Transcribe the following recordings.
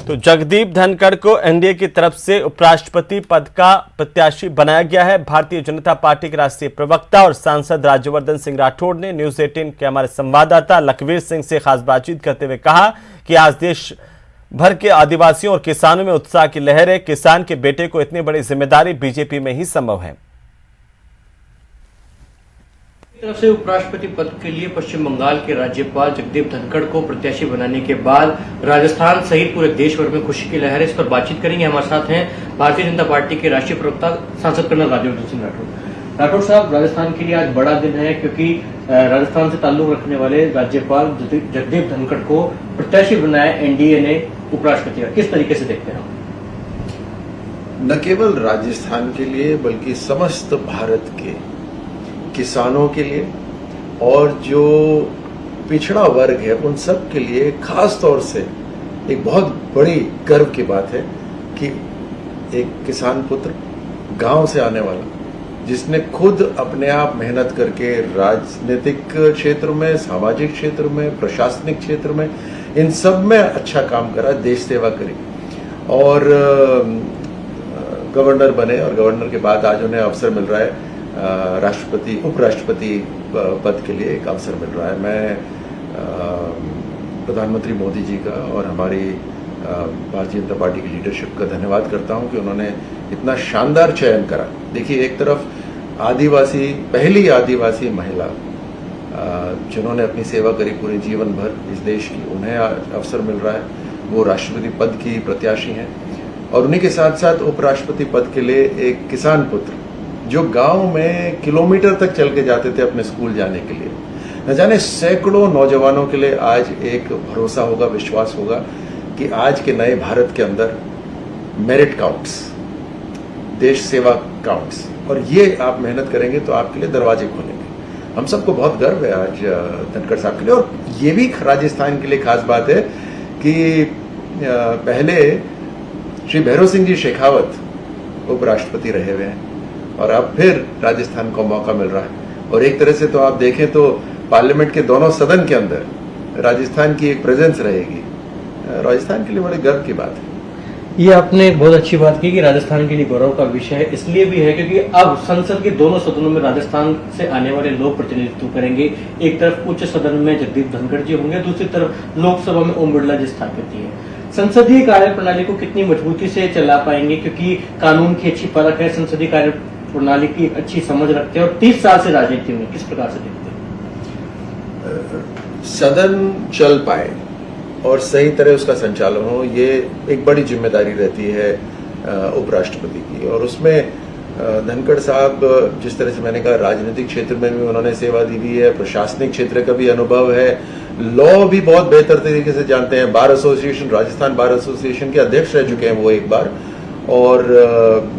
तो जगदीप धनखड़ को एनडीए की तरफ से उपराष्ट्रपति पद का प्रत्याशी बनाया गया है। भारतीय जनता पार्टी के राष्ट्रीय प्रवक्ता और सांसद राज्यवर्धन सिंह राठौड़ ने न्यूज 18 के हमारे संवाददाता लखवीर सिंह से खास बातचीत करते हुए कहा कि आज देश भर के आदिवासियों और किसानों में उत्साह की लहर है। किसान के बेटे को इतनी बड़ी जिम्मेदारी बीजेपी में ही संभव है। तरफ से उपराष्ट्रपति पद के लिए पश्चिम बंगाल के राज्यपाल जगदीप धनखड़ को प्रत्याशी बनाने के बाद राजस्थान सहित पूरे देश भर में खुशी की लहर है। इस पर बातचीत करेंगे। हमारे साथ हैं भारतीय जनता पार्टी के राष्ट्रीय प्रवक्ता सांसद कर्नल राज्यवर्धन सिंह राठौड़। राठौड़ साहब, राजस्थान के लिए आज बड़ा दिन है क्योंकि राजस्थान से ताल्लुक रखने वाले राज्यपाल जगदीप धनखड़ को प्रत्याशी बनाया एनडीए ने उपराष्ट्रपति का। किस तरीके से देखते हैं? न केवल राजस्थान के लिए बल्कि समस्त भारत के किसानों के लिए और जो पिछड़ा वर्ग है उन सब के लिए खास तौर से एक बहुत बड़ी गर्व की बात है कि एक किसान पुत्र गांव से आने वाला, जिसने खुद अपने आप मेहनत करके राजनीतिक क्षेत्र में, सामाजिक क्षेत्र में, प्रशासनिक क्षेत्र में, इन सब में अच्छा काम करा, देश सेवा करी और गवर्नर बने और गवर्नर के बाद आज उन्हें अवसर मिल रहा है राष्ट्रपति उपराष्ट्रपति पद के लिए एक अवसर मिल रहा है। मैं प्रधानमंत्री मोदी जी का और हमारी भारतीय जनता पार्टी की लीडरशिप का धन्यवाद करता हूं कि उन्होंने इतना शानदार चयन करा। देखिए, एक तरफ पहली आदिवासी महिला जिन्होंने अपनी सेवा करी पूरे जीवन भर इस देश की, उन्हें अवसर मिल रहा है, वो राष्ट्रपति पद की प्रत्याशी हैं और उन्हीं के साथ साथ उपराष्ट्रपति पद के लिए एक किसान पुत्र जो गांव में किलोमीटर तक चल के जाते थे अपने स्कूल जाने के लिए, न जाने सैकड़ों नौजवानों के लिए आज एक भरोसा होगा, विश्वास होगा कि आज के नए भारत के अंदर मेरिट काउंट्स, देश सेवा काउंट्स, और ये आप मेहनत करेंगे तो आपके लिए दरवाजे खोलेंगे। हम सबको बहुत गर्व है आज धनखड़ साहब के लिए। और ये भी राजस्थान के लिए खास बात है कि पहले श्री भैरव सिंह जी शेखावत उपराष्ट्रपति रहे हुए हैं और अब फिर राजस्थान को मौका मिल रहा है। और एक तरह से तो आप देखें तो पार्लियामेंट के दोनों सदन के अंदर राजस्थान की एक प्रेजेंस रहेगी। राजस्थान के लिए बड़े गर्व की बात है। ये आपने बहुत अच्छी बात की कि राजस्थान के लिए गौरव का विषय है। इसलिए भी है क्योंकि अब संसद के दोनों सदनों में राजस्थान से आने वाले लोग प्रतिनिधित्व करेंगे। एक तरफ उच्च सदन में जगदीप धनखड़ जी होंगे, दूसरी तरफ लोकसभा में ओम बिरला जी स्थापित है। संसदीय कार्य प्रणाली को कितनी मजबूती से चला पाएंगे, क्योंकि कानून की अच्छी परख है, संसदीय कार्य प्रणाली की अच्छी समझ रखते हैं और 30 साल से राजनीति में किस प्रकार से देखते हैं? सदन चल पाए और सही तरह उसका संचालन हो, ये एक बड़ी जिम्मेदारी रहती है उपराष्ट्रपति की। और उसमें धनखड़ साहब, जिस तरह से मैंने कहा, राजनीतिक क्षेत्र में भी उन्होंने सेवा दी हुई है, प्रशासनिक क्षेत्र का भी अनुभव है, लॉ भी बहुत बेहतर तरीके से जानते हैं। Bar association, Rajasthan bar association के अध्यक्ष रह चुके हैं वो एक बार, और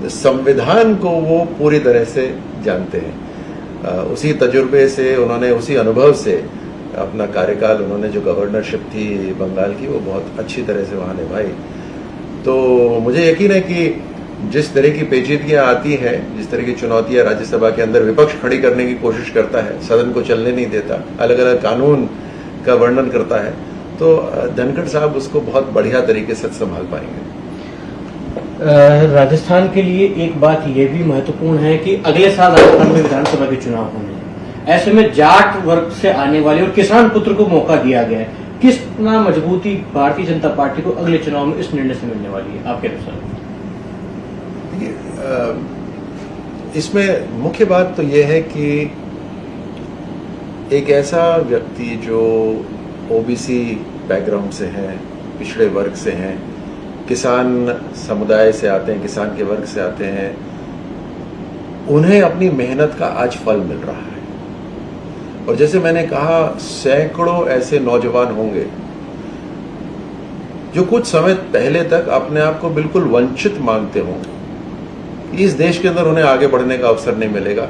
संविधान को वो पूरी तरह से जानते हैं। उसी तजुर्बे से उन्होंने, उसी अनुभव से अपना कार्यकाल, उन्होंने जो गवर्नरशिप थी बंगाल की, वो बहुत अच्छी तरह से वहां निभाई। तो मुझे यकीन है कि जिस तरह की पेचीदगियां आती हैं, जिस तरह की चुनौतियां राज्यसभा के अंदर विपक्ष खड़ी करने की कोशिश करता है, सदन को चलने नहीं देता, अलग अलग कानून का वर्णन करता है, तो धनखड़ साहब उसको बहुत बढ़िया तरीके से संभाल पाएंगे। राजस्थान के लिए एक बात यह भी महत्वपूर्ण है कि अगले साल राजस्थान में विधानसभा के चुनाव होने हैं। ऐसे में जाट वर्ग से आने वाले और किसान पुत्र को मौका दिया गया है। कितना मजबूती भारतीय जनता पार्टी को अगले चुनाव में इस निर्णय से मिलने वाली है आपके अनुसार? इसमें मुख्य बात तो यह है कि एक ऐसा व्यक्ति जो ओबीसी बैकग्राउंड से है, पिछड़े वर्ग से हैं, किसान समुदाय से आते हैं, किसान के वर्ग से आते हैं, उन्हें अपनी मेहनत का आज फल मिल रहा है। और जैसे मैंने कहा, सैकड़ों ऐसे नौजवान होंगे जो कुछ समय पहले तक अपने आप को बिल्कुल वंचित मानते होंगे। इस देश के अंदर उन्हें आगे बढ़ने का अवसर नहीं मिलेगा।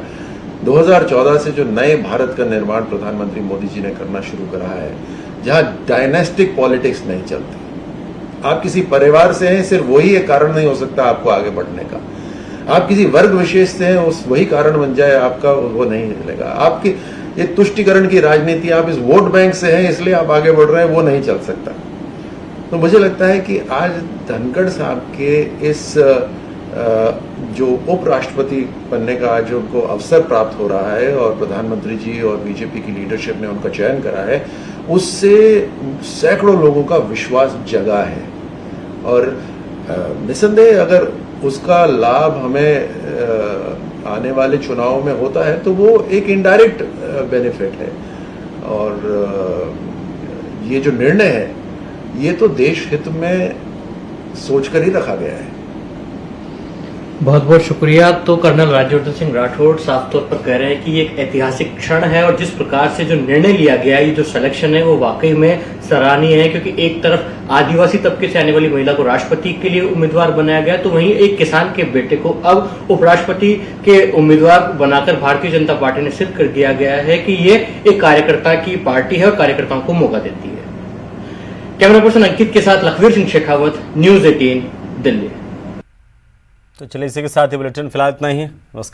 2014 से जो नए भारत का निर्माण प्रधानमंत्री मोदी जी ने करना शुरू करा है, जहां डायनेस्टिक पॉलिटिक्स नहीं चलती, आप किसी परिवार से हैं, सिर्फ वही एक कारण नहीं हो सकता आपको आगे बढ़ने का। आप किसी वर्ग विशेष से हैं, उस वही कारण बन जाए आपका, वो नहीं चलेगा। आपकी ये तुष्टिकरण की राजनीति, आप इस वोट बैंक से हैं इसलिए आप आगे बढ़ रहे हैं, वो नहीं चल सकता। तो मुझे लगता है कि आज धनखड़ साहब के इस जो उपराष्ट्रपति बनने का आज उनको अवसर प्राप्त हो रहा है और प्रधानमंत्री जी और बीजेपी की लीडरशिप ने उनका चयन करा है, उससे सैकड़ों लोगों का विश्वास जगा है। और निसंदेह अगर उसका लाभ हमें आने वाले चुनाव में होता है तो वो एक इनडायरेक्ट बेनिफिट है। और ये जो निर्णय है ये तो देश हित में सोचकर ही रखा गया है। बहुत बहुत शुक्रिया। तो कर्नल राज्यवर्धन सिंह राठौड़ साफ तौर पर कह रहे हैं कि ये एक ऐतिहासिक क्षण है और जिस प्रकार से जो निर्णय लिया गया, ये जो सिलेक्शन है वो वाकई में सराहनीय है, क्योंकि एक तरफ आदिवासी तबके से आने वाली महिला को राष्ट्रपति के लिए उम्मीदवार बनाया गया, तो वहीं एक किसान के बेटे को अब उपराष्ट्रपति के उम्मीदवार बनाकर भारतीय जनता पार्टी ने सिद्ध कर दिया गया है कि ये एक कार्यकर्ता की पार्टी है और कार्यकर्ताओं को मौका देती है। कैमरा पर्सन अंकित के साथ लखवीर सिंह शेखावत, न्यूज 18 दिल्ली। तो चलिए इसी के साथ ही बुलेटिन फिलहाल इतना ही है। नमस्कार।